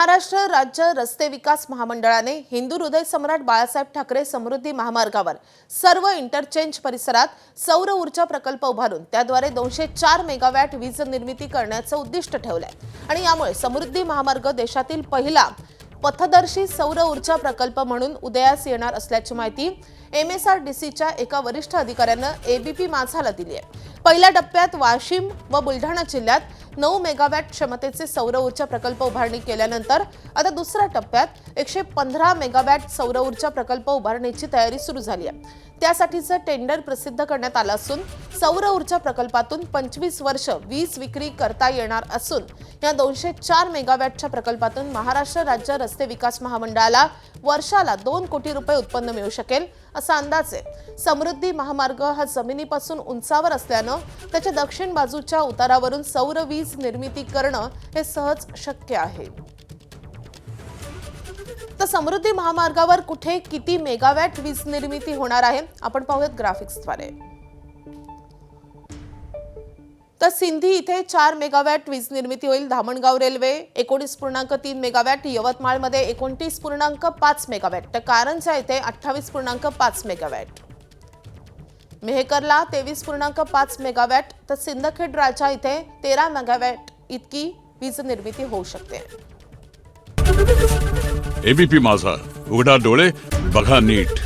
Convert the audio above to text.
महाराष्ट्र राज्य रस्ते विकास महामंडळाने हिंदू हृदय सम्राट बाळासाहेब ठाकरे समृद्धी महामार्गावर सर्व इंटरचेंज परिसरात सौर ऊर्जा प्रकल्प उभारून त्याद्वारे 204 मेगावॅट वीज निर्मिती करण्याचं उद्दिष्ट ठेवलंय आणि यामुळे समृद्धी महामार्ग देशातील पहिला पथदर्शी सौर ऊर्जा प्रकल्प म्हणून उदयास येणार असल्याची माहिती MSRDCच्या एका वरिष्ठ अधिकाऱ्यानं ABP माझाला दिली आहे। पहिल्या टप्प्यात वाशिम व बुलढाणा जिल्ह्यात 9 मेगावॅट क्षमतेचे सौर ऊर्जा प्रकल्प उभारणी केल्यानंतर आता दुसऱ्या टप्प्यात 115 मेगावॅट सौर ऊर्जा प्रकल्प उभारण्याची तयारी सुरू झाली आहे। त्यासाठीचं टेंडर प्रसिद्ध करण्यात आलं असून सौर ऊर्जा प्रकल्पातून 25 वर्ष वीज विक्री करता येणार असून या 204 मेगावॅटच्या प्रकल्पातून महाराष्ट्र राज्य रस्ते विकास महामंडळाला वर्षाला 2 कोटी रुपये उत्पन्न मिळू शकेल असा अंदाज आहे। समृद्धी महामार्ग हा जमिनीपासून उंचावर असल्यानं त्याच्या दक्षिण बाजूच्या उतारावरून सौर वीज निर्मिती करणं हे सहज शक्य आहे। तर समृद्धी महामार्गावर कुठे किती मेगावॅट वीज निर्मिती होणार आहे आपण पाहूयात ग्राफिक्सद्वारे। तर सिंधी इथे 4 मेगावॅट वीज निर्मिती होईल। धामणगाव रेल्वे 19.3 मेगावॅट, यवतमाळमध्ये 29.5 मेगावॅट, तर कारंजा इथे 28.5 मेगावॅट, मेहकरला 23.5 मेगावॅट, तर सिंदखेड राजा इथे 13 मेगावॅट इतकी वीज निर्मिती होऊ शकते। ABP माझा, उघडा डोळे बघा नीट।